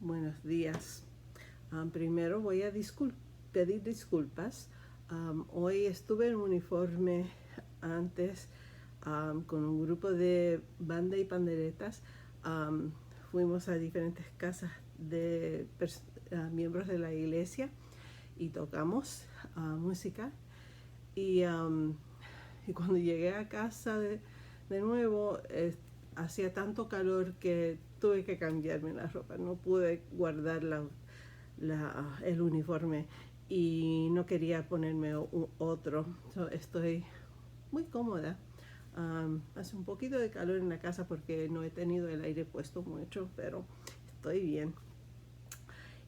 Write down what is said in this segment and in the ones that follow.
Buenos días. Primero voy a pedir disculpas. Hoy estuve en uniforme antes con un grupo de banda y panderetas. Fuimos a diferentes casas de miembros de la iglesia y tocamos música. Y cuando llegué a casa de nuevo, hacía tanto calor que tuve que cambiarme la ropa. No pude guardar el uniforme y no quería ponerme otro. Estoy muy cómoda. Hace un poquito de calor en la casa porque no he tenido el aire puesto mucho, pero estoy bien.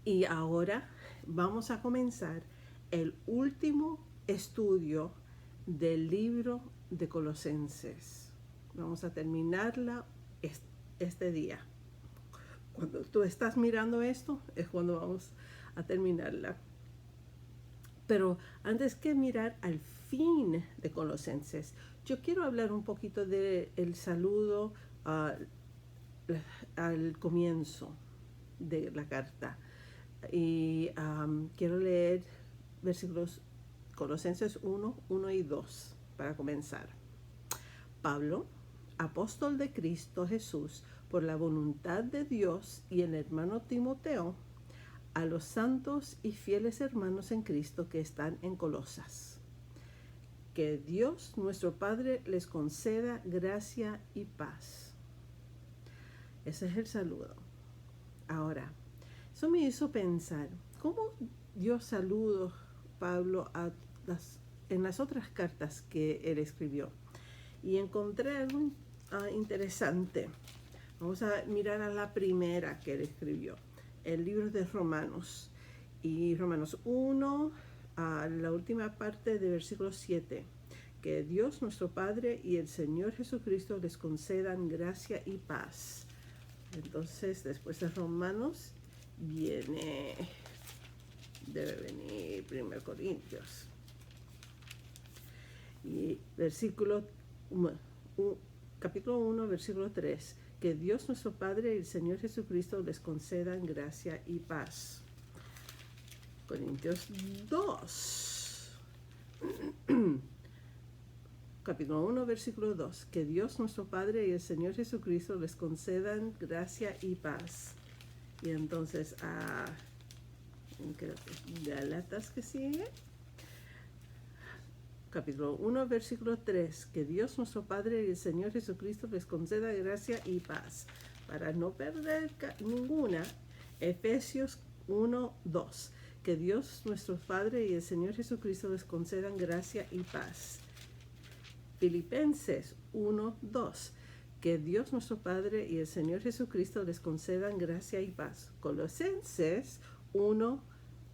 Y ahora vamos a comenzar el último estudio del libro de Colosenses. Vamos a terminarla este día. Cuando tú estás mirando esto es cuando vamos a terminarla. Pero antes que mirar al fin de Colosenses, yo quiero hablar un poquito del saludo al comienzo de la carta. Y quiero leer versículos Colosenses 1, 1 y 2 para comenzar. Pablo, apóstol de Cristo Jesús, por la voluntad de Dios, y el hermano Timoteo, a los santos y fieles hermanos en Cristo que están en Colosas. Que Dios nuestro Padre les conceda gracia y paz. Ese es el saludo. Ahora, eso me hizo pensar, ¿cómo dio saludos Pablo en las otras cartas que él escribió? Y encontré algo interesante. Vamos a mirar a la primera que él escribió, el libro de Romanos. Y Romanos 1, a la última parte de versículo 7. Que Dios nuestro Padre y el Señor Jesucristo les concedan gracia y paz. Entonces, después de Romanos, debe venir 1 Corintios. Y capítulo 1, versículo 3. Que Dios nuestro Padre y el Señor Jesucristo les concedan gracia y paz. Corintios 2. Capítulo 1, versículo 2. Que Dios nuestro Padre y el Señor Jesucristo les concedan gracia y paz. Y entonces creo que Gálatas que sigue. Capítulo 1, versículo 3. Que Dios nuestro Padre y el Señor Jesucristo les conceda gracia y paz. Para no perder ninguna, Efesios 1, 2. Que Dios nuestro Padre y el Señor Jesucristo les concedan gracia y paz. Filipenses 1, 2. Que Dios nuestro Padre y el Señor Jesucristo les concedan gracia y paz. Colosenses 1,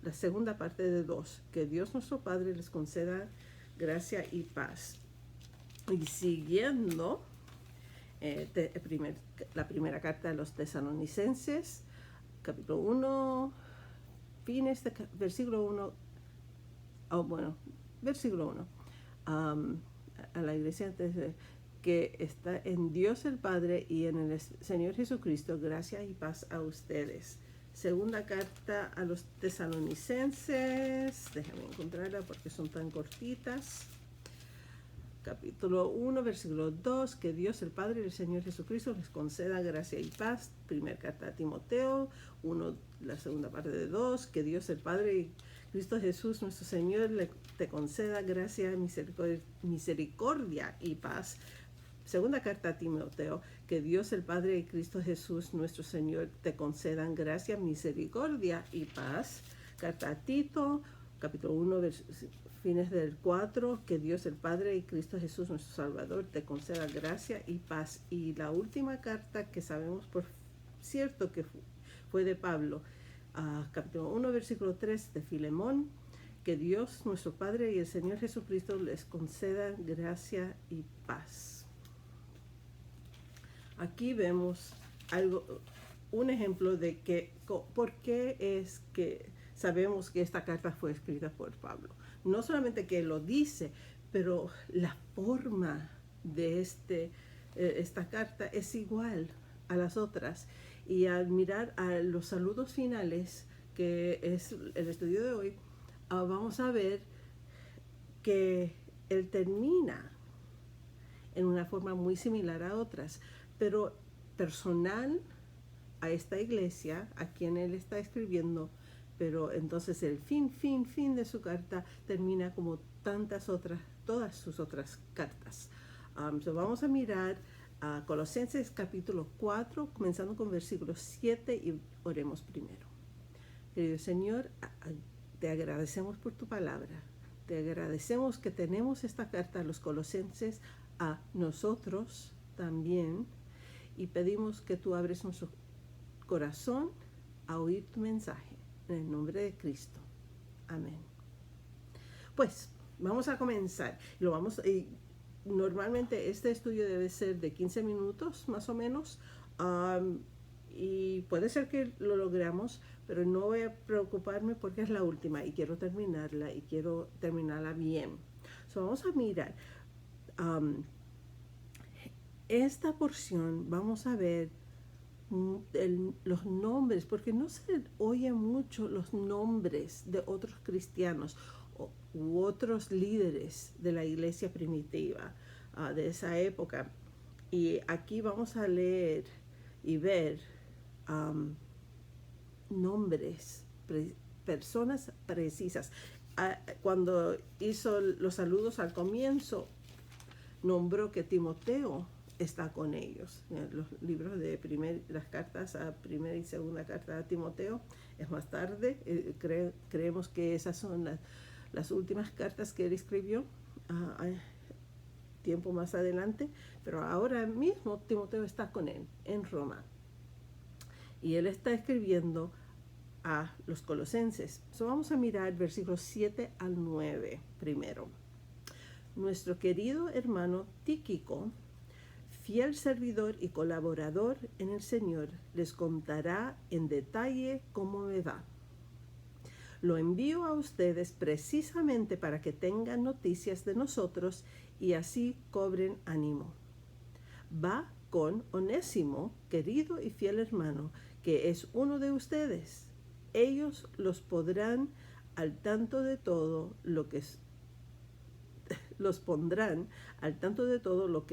la segunda parte de 2. Que Dios nuestro Padre les conceda gracia y paz. Y siguiendo la primera carta de los Tesalonicenses, capítulo 1, fines de versículo 1, versículo 1, a la iglesia que está en Dios el Padre y en el Señor Jesucristo, gracia y paz a ustedes. Segunda carta a los Tesalonicenses, déjame encontrarla porque son tan cortitas. Capítulo 1, versículo 2, que Dios el Padre y el Señor Jesucristo les conceda gracia y paz. Primera carta a Timoteo 1, la segunda parte de 2, que Dios el Padre y Cristo Jesús nuestro Señor te conceda gracia, misericordia y paz. Segunda carta a Timoteo, que Dios el Padre y Cristo Jesús nuestro Señor te concedan gracia, misericordia y paz. Carta a Tito, capítulo 1, fines del 4, que Dios el Padre y Cristo Jesús nuestro Salvador te conceda gracia y paz. Y la última carta que sabemos por cierto que fue de Pablo, capítulo 1, versículo 3 de Filemón, que Dios nuestro Padre y el Señor Jesucristo les concedan gracia y paz. Aquí vemos un ejemplo de por qué es que sabemos que esta carta fue escrita por Pablo. No solamente que lo dice, pero la forma de esta carta es igual a las otras. Y al mirar a los saludos finales, que es el estudio de hoy, vamos a ver que él termina en una forma muy similar a otras, pero personal a esta iglesia a quien él está escribiendo, pero entonces el fin de su carta termina como tantas otras, todas sus otras cartas. So vamos a mirar a Colosenses capítulo 4, comenzando con versículo 7 y oremos primero. Querido Señor, te agradecemos por tu palabra. Te agradecemos que tenemos esta carta a los colosenses, a nosotros también, y pedimos que tú abres nuestro corazón a oír tu mensaje. En el nombre de Cristo. Amén. Pues, vamos a comenzar. Normalmente este estudio debe ser de 15 minutos, más o menos. Y puede ser que lo logramos, pero no voy a preocuparme porque es la última y quiero terminarla y quiero terminarla bien. Vamos a mirar esta porción. Vamos a ver los nombres, porque no se oye mucho los nombres de otros cristianos u otros líderes de la iglesia primitiva de esa época. Y aquí vamos a leer y ver nombres, personas precisas. Cuando hizo los saludos al comienzo, nombró que Timoteo está con ellos. Los libros de las cartas a primera y segunda carta a Timoteo es más tarde. Creemos que esas son las últimas cartas que él escribió tiempo más adelante, pero ahora mismo Timoteo está con él en Roma. Y él está escribiendo a los colosenses. Vamos a mirar versículos 7 al 9 primero. Nuestro querido hermano Tíquico, fiel servidor y colaborador en el Señor, les contará en detalle cómo me va. Lo envío a ustedes precisamente para que tengan noticias de nosotros y así cobren ánimo. Va con Onésimo, querido y fiel hermano, que es uno de ustedes. Ellos los pondrán al tanto de todo lo que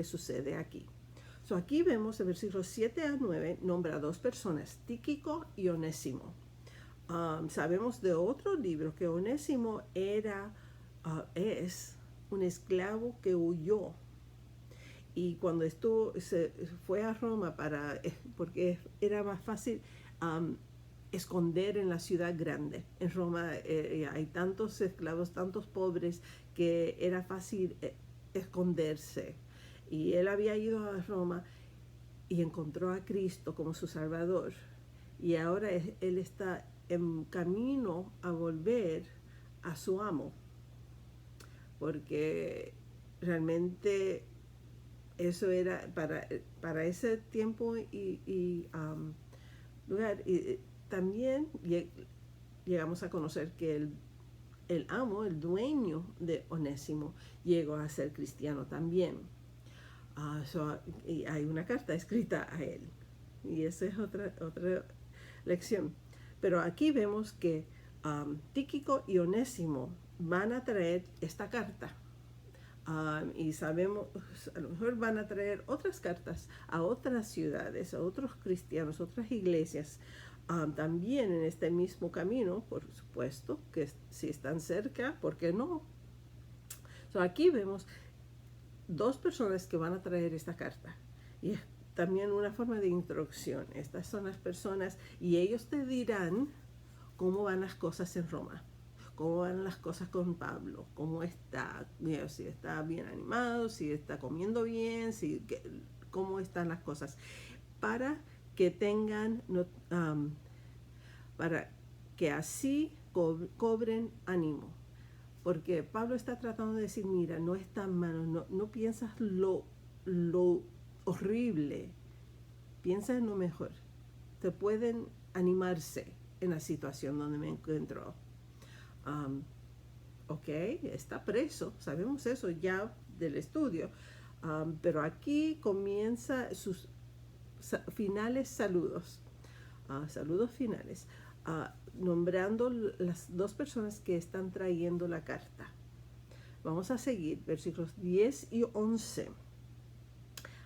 sucede aquí. Aquí vemos en versículos 7 a 9, nombra a dos personas, Tíquico y Onésimo. Sabemos de otro libro que Onésimo es un esclavo que huyó. Y cuando se fue a Roma porque era más fácil esconder en la ciudad grande. En Roma hay tantos esclavos, tantos pobres, que era fácil esconderse. Y él había ido a Roma y encontró a Cristo como su Salvador. Y ahora él está en camino a volver a su amo. Porque realmente eso era para ese tiempo y lugar. Y también llegamos a conocer que el amo, el dueño de Onésimo, llegó a ser cristiano también. Y hay una carta escrita a él. Y esa es otra lección. Pero aquí vemos que Tíquico y Onésimo van a traer esta carta. Y sabemos, a lo mejor van a traer otras cartas a otras ciudades, a otros cristianos, otras iglesias, también en este mismo camino, por supuesto, que si están cerca, ¿por qué no? Aquí vemos dos personas que van a traer esta carta. Y es también una forma de introducción. Estas son las personas y ellos te dirán cómo van las cosas en Roma. Cómo van las cosas con Pablo, cómo está, si está bien animado, si está comiendo bien, cómo están las cosas, para que tengan, para que así cobren ánimo. Porque Pablo está tratando de decir, mira, no es tan malo, no piensas lo horrible, piensa en lo mejor. Te pueden animarse en la situación donde me encuentro. Está preso, sabemos eso ya del estudio, pero aquí comienza sus finales saludos. saludos finales, nombrando las dos personas que están trayendo la carta. Vamos a seguir, versículos 10 y 11.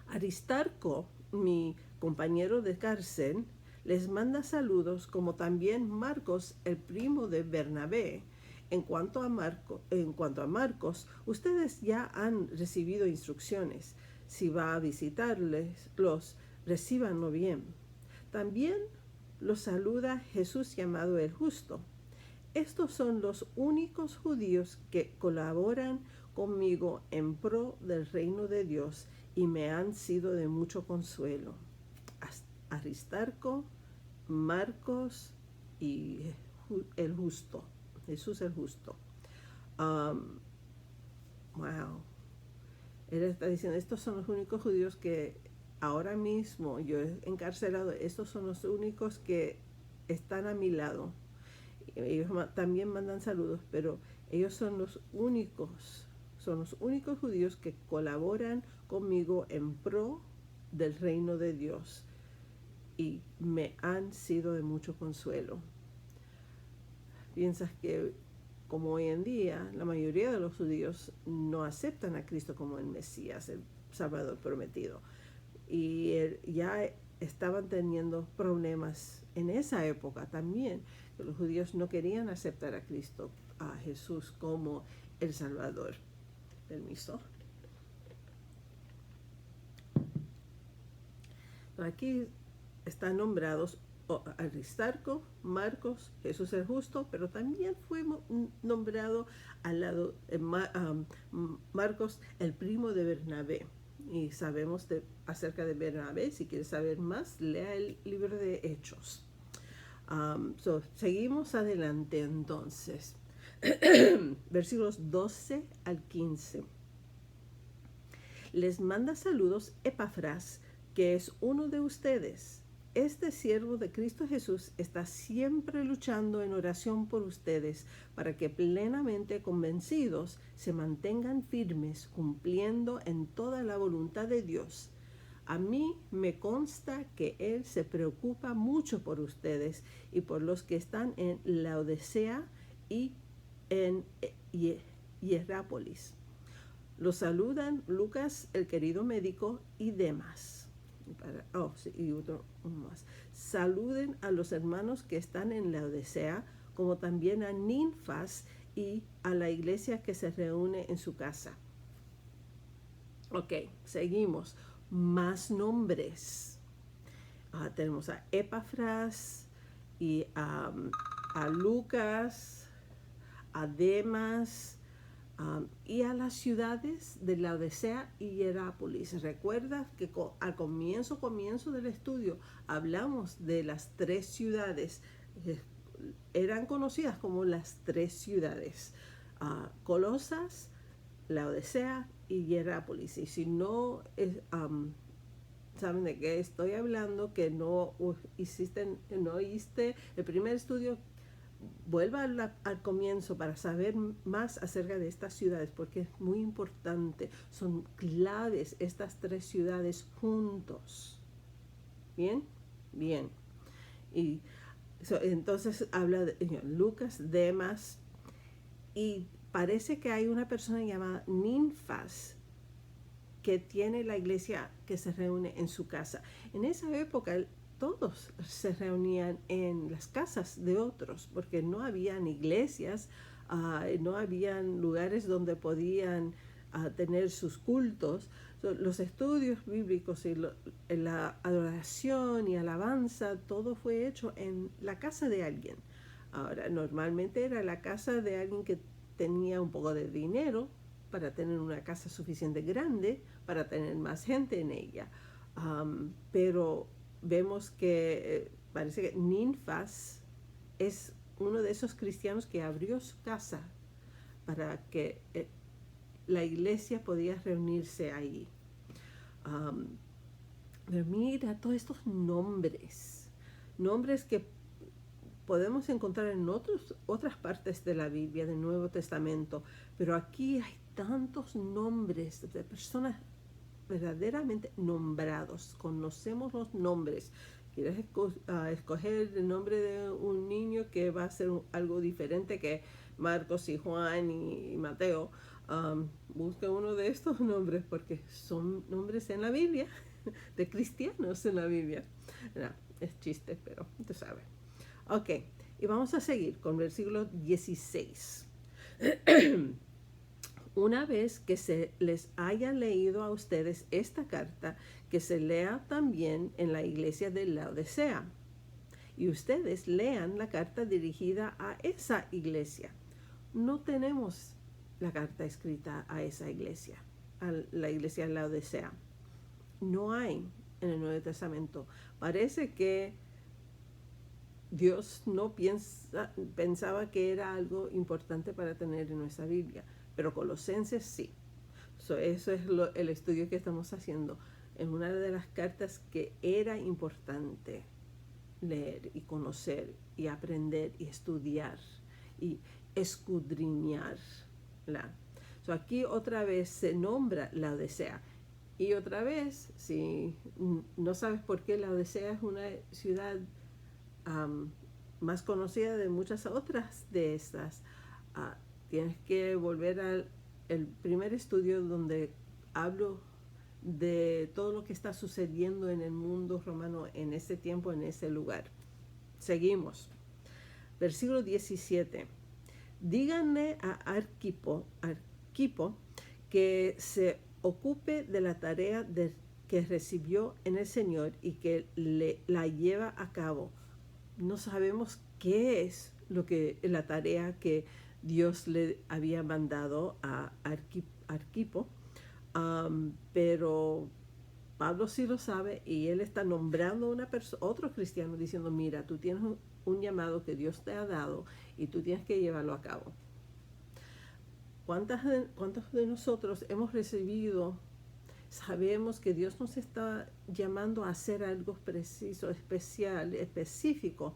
Aristarco, mi compañero de cárcel, les manda saludos, como también Marcos, el primo de Bernabé. En cuanto a Marcos, ustedes ya han recibido instrucciones. Si va a visitarles, recíbanlo bien. También los saluda Jesús llamado el Justo. Estos son los únicos judíos que colaboran conmigo en pro del reino de Dios y me han sido de mucho consuelo. Aristarco, Marcos y el Justo. Jesús el Justo. Wow. Él está diciendo, estos son los únicos judíos que ahora mismo yo he encarcelado, estos son los únicos que están a mi lado. Ellos también mandan saludos, pero ellos son los únicos judíos que colaboran conmigo en pro del reino de Dios y me han sido de mucho consuelo. Piensas que como hoy en día la mayoría de los judíos no aceptan a Cristo como el Mesías, el Salvador prometido, y ya estaban teniendo problemas en esa época también, que los judíos no querían aceptar a Cristo, a Jesús como el Salvador. Permiso. Aquí están nombrados Aristarco, Marcos, Jesús el Justo, pero también fue nombrado al lado Marcos, el primo de Bernabé. Y sabemos acerca de Bernabé. Si quieres saber más, lea el libro de Hechos. Seguimos adelante entonces. Versículos 12 al 15. Les manda saludos Epafras, que es uno de ustedes. Este siervo de Cristo Jesús está siempre luchando en oración por ustedes para que plenamente convencidos se mantengan firmes cumpliendo en toda la voluntad de Dios. A mí me consta que Él se preocupa mucho por ustedes y por los que están en Laodicea y en Hierápolis. Los saludan Lucas, el querido médico, y Demas. Y uno más. Saluden a los hermanos que están en Laodicea, como también a Ninfas y a la iglesia que se reúne en su casa. Ok, seguimos. Más nombres. Tenemos a Epafras y a Lucas, a Demas, y a las ciudades de Laodicea y Hierápolis. Recuerda que al comienzo del estudio hablamos de las tres ciudades. Eran conocidas como las tres ciudades: Colosas, Laodicea y Hierápolis. Y si no saben de qué estoy hablando, que no oíste el primer estudio, vuelva al comienzo para saber más acerca de estas ciudades, porque es muy importante. Son claves estas tres ciudades juntos. ¿Bien? Bien. Y entonces habla de Lucas, Demas, y parece que hay una persona llamada Ninfas que tiene la iglesia que se reúne en su casa. En esa época todos se reunían en las casas de otros, porque no habían iglesias, no habían lugares donde podían tener sus cultos. Los estudios bíblicos y la adoración y alabanza, todo fue hecho en la casa de alguien. Ahora, normalmente era la casa de alguien que tenía un poco de dinero para tener una casa suficiente grande, para tener más gente en ella. Pero vemos que parece que Ninfas es uno de esos cristianos que abrió su casa para que la iglesia podía reunirse ahí. Pero mira todos estos nombres que podemos encontrar en otras partes de la Biblia, del Nuevo Testamento, pero aquí hay tantos nombres de personas verdaderamente nombrados. Conocemos los nombres quieres escoger el nombre de un niño que va a ser algo diferente que Marcos y Juan y Mateo, busca uno de estos nombres porque son nombres en la Biblia, de cristianos en la Biblia. No, es chiste, pero tú sabes. Ok, y vamos a seguir con versículo 16. Una vez que se les haya leído a ustedes esta carta, que se lea también en la iglesia de Laodicea. Y ustedes lean la carta dirigida a esa iglesia. No tenemos la carta escrita a esa iglesia, a la iglesia de Laodicea. No hay en el Nuevo Testamento. Parece que Dios no pensaba que era algo importante para tener en nuestra Biblia, pero Colosenses sí. Eso es el estudio que estamos haciendo en una de las cartas que era importante leer y conocer y aprender y estudiar y escudriñarla. Aquí otra vez se nombra Laodicea. Y otra vez, si no sabes por qué, Laodicea es una ciudad más conocida de muchas otras de estas. Tienes que volver al primer estudio donde hablo de todo lo que está sucediendo en el mundo romano en ese tiempo, en ese lugar. Seguimos. Versículo 17. Díganle a Arquipo que se ocupe de la tarea que recibió en el Señor y que la lleva a cabo. No sabemos qué es la tarea que Dios le había mandado a Arquipo, pero Pablo sí lo sabe y él está nombrando otro cristiano diciendo, mira, tú tienes un llamado que Dios te ha dado y tú tienes que llevarlo a cabo. ¿Cuántos de nosotros hemos recibido, sabemos que Dios nos está llamando a hacer algo preciso, especial, específico,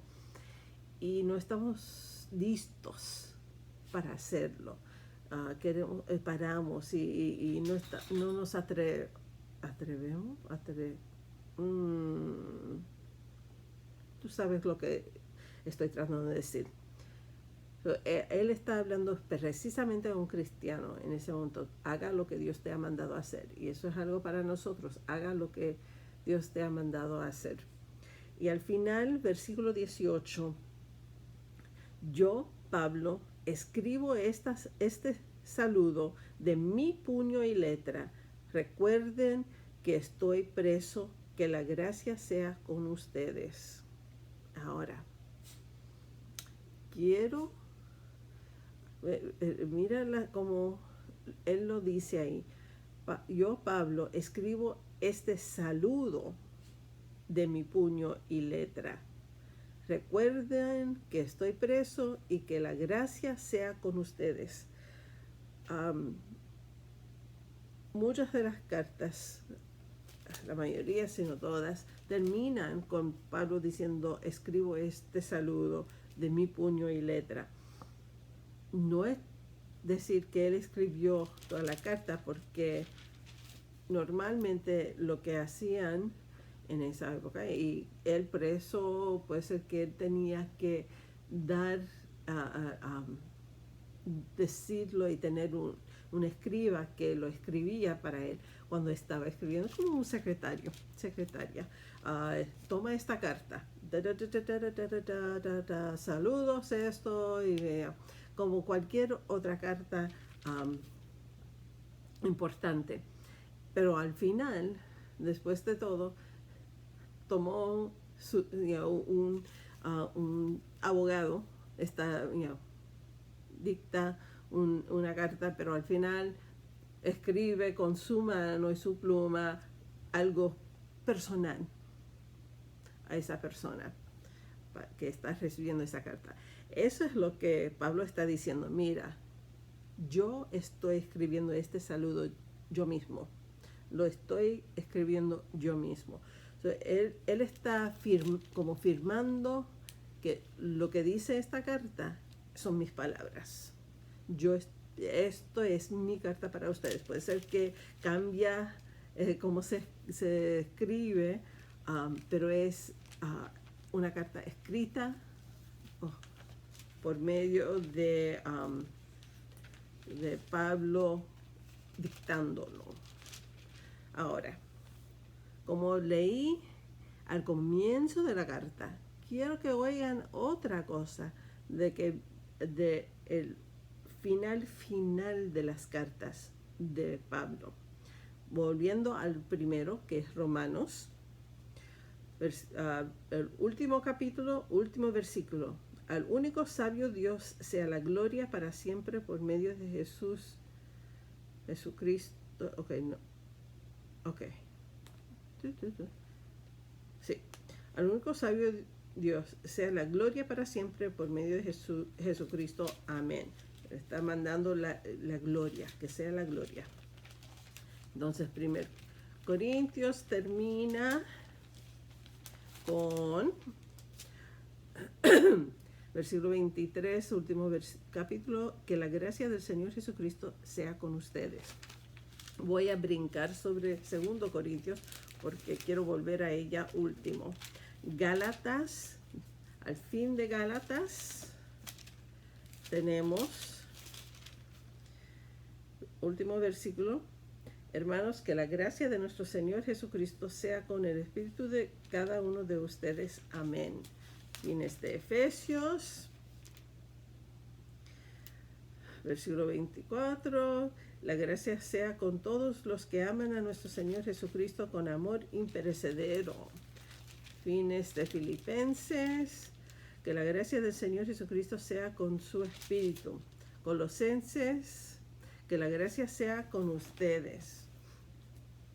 y no estamos listos para hacerlo? Paramos y no nos atrevemos. Tú sabes lo que estoy tratando de decir. Él está hablando precisamente a un cristiano en ese momento. Haga lo que Dios te ha mandado a hacer. Y eso es algo para nosotros. Haga lo que Dios te ha mandado a hacer. Y al final, versículo 18. Yo, Pablo, escribo este saludo de mi puño y letra. Recuerden que estoy preso. Que la gracia sea con ustedes. Ahora, quiero... mira como él lo dice ahí. Yo, Pablo, escribo este saludo de mi puño y letra. Recuerden que estoy preso y que la gracia sea con ustedes. Muchas de las cartas, la mayoría, si no todas, terminan con Pablo diciendo, escribo este saludo de mi puño y letra. No es decir que él escribió toda la carta, porque normalmente lo que hacían en esa época, y el preso puede ser que él tenía que decirlo y tener un escriba que lo escribía para él cuando estaba escribiendo, como un secretaria. Toma esta carta, saludos, esto, y como cualquier otra carta importante. Pero al final, después de todo, tomó un abogado, dicta una carta, pero al final escribe con su mano y su pluma algo personal a esa persona que está recibiendo esa carta. Eso es lo que Pablo está diciendo. Mira, yo estoy escribiendo este saludo yo mismo. Lo estoy escribiendo yo mismo. Él está como firmando que lo que dice esta carta son mis palabras. Esto es mi carta para ustedes. Puede ser que cambia cómo se escribe, pero es una carta escrita por medio de Pablo dictándolo. Ahora, como leí al comienzo de la carta, quiero que oigan otra cosa de el final de las cartas de Pablo. Volviendo al primero, que es Romanos, el último capítulo, último versículo. Al único sabio Dios sea la gloria para siempre por medio de Jesucristo. Sí. Al único sabio Dios sea la gloria para siempre por medio de Jesucristo. Amén. Está mandando la gloria, que sea la gloria. Entonces, 1 Corintios termina con versículo 23, último capítulo, que la gracia del Señor Jesucristo sea con ustedes. Voy a brincar sobre 2 Corintios porque quiero volver a ella último. Gálatas, al fin de Gálatas, tenemos último versículo. Hermanos, que la gracia de nuestro Señor Jesucristo sea con el espíritu de cada uno de ustedes. Amén. Fines de Efesios, versículo 24. La gracia sea con todos los que aman a nuestro Señor Jesucristo con amor imperecedero. Fines de Filipenses. Que la gracia del Señor Jesucristo sea con su espíritu. Colosenses. Que la gracia sea con ustedes.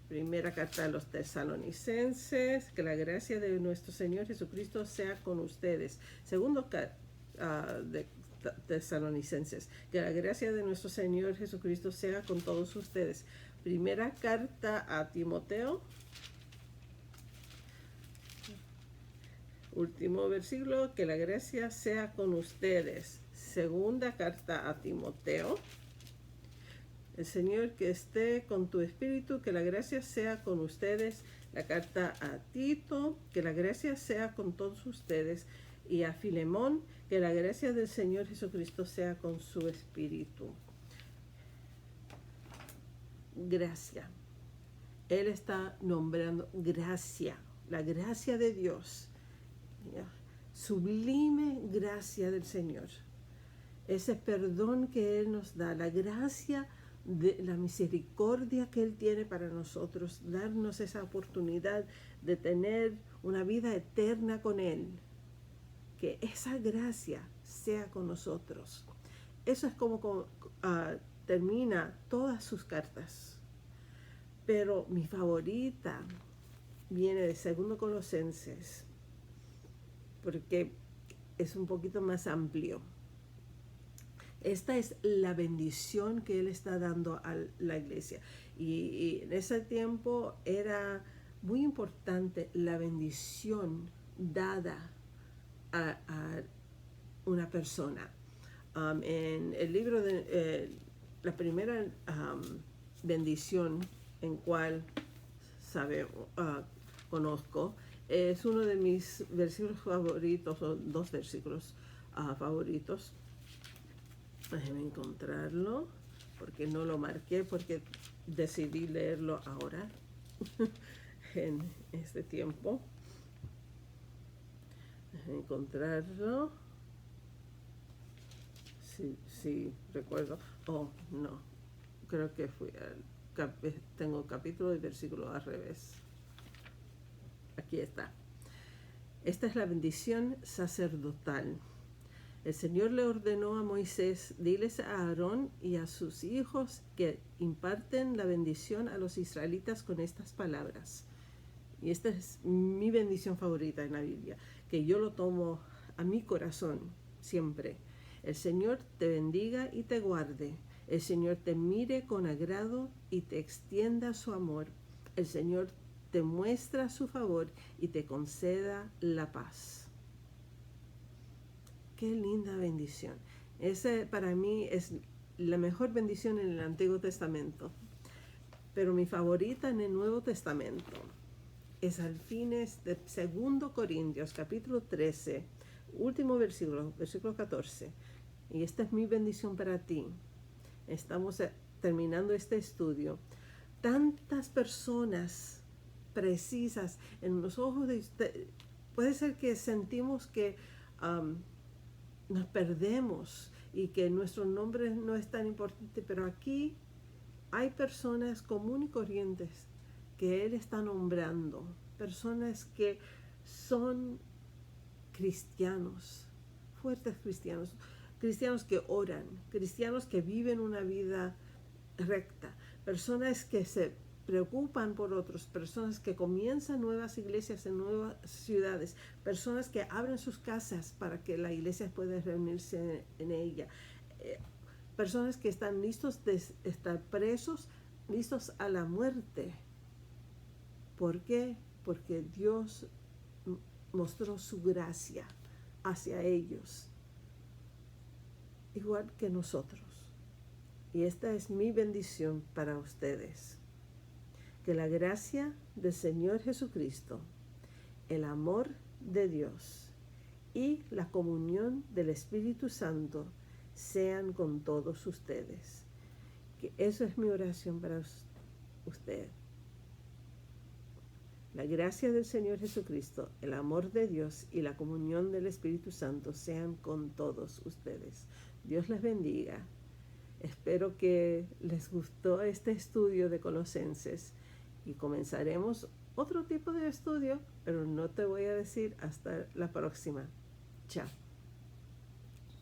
Primera carta a los Tesalonicenses. Que la gracia de nuestro Señor Jesucristo sea con ustedes. Segundo de Tesalonicenses. Que la gracia de nuestro Señor Jesucristo sea con todos ustedes. Primera carta a Timoteo. Último versículo. Que la gracia sea con ustedes. Segunda carta a Timoteo. El Señor que esté con tu espíritu, que la gracia sea con ustedes. La carta a Tito, que la gracia sea con todos ustedes. Y a Filemón, que la gracia del Señor Jesucristo sea con su espíritu. Gracia. Él está nombrando gracia, la gracia de Dios. Sublime gracia del Señor. Ese perdón que Él nos da, la gracia de la misericordia que Él tiene para nosotros, darnos esa oportunidad de tener una vida eterna con Él. Que esa gracia sea con nosotros. Eso es como termina todas sus cartas. Pero mi favorita viene de 2 Colosenses, porque es un poquito más amplio. Esta es la bendición que Él está dando a la iglesia. Y en ese tiempo era muy importante la bendición dada a una persona. En el libro de la primera bendición en cual conozco, es uno de mis versículos favoritos, o dos versículos favoritos. Déjenme encontrarlo, porque no lo marqué, porque decidí leerlo ahora, en este tiempo. Déjenme encontrarlo. Sí, recuerdo. Oh, no. Creo que tengo capítulo y versículo al revés. Aquí está. Esta es la bendición sacerdotal. El Señor le ordenó a Moisés: diles a Aarón y a sus hijos que imparten la bendición a los israelitas con estas palabras. Y esta es mi bendición favorita en la Biblia, que yo lo tomo a mi corazón siempre. El Señor te bendiga y te guarde. El Señor te mire con agrado y te extienda su amor. El Señor te muestra su favor y te conceda la paz. Qué linda bendición. Esa para mí es la mejor bendición en el Antiguo Testamento. Pero mi favorita en el Nuevo Testamento es al fines de 2 Corintios, capítulo 13, último versículo, versículo 14. Y esta es mi bendición para ti. Estamos terminando este estudio. Tantas personas precisas en los ojos de usted. Puede ser que sentimos que nos perdemos y que nuestro nombre no es tan importante, pero aquí hay personas comunes y corrientes que Él está nombrando, personas que son cristianos, fuertes cristianos, cristianos que oran, cristianos que viven una vida recta, personas que se preocupan por otros, personas que comienzan nuevas iglesias en nuevas ciudades, personas que abren sus casas para que la iglesia pueda reunirse en ella, personas que están listos de estar presos, listos a la muerte. ¿Por qué? Porque Dios mostró su gracia hacia ellos, igual que nosotros. Y esta es mi bendición para ustedes. Que la gracia del Señor Jesucristo, el amor de Dios y la comunión del Espíritu Santo sean con todos ustedes. Que eso es mi oración para usted. La gracia del Señor Jesucristo, el amor de Dios y la comunión del Espíritu Santo sean con todos ustedes. Dios les bendiga. Espero que les gustó este estudio de Colosenses y comenzaremos otro tipo de estudio, pero no te voy a decir hasta la próxima. Chao.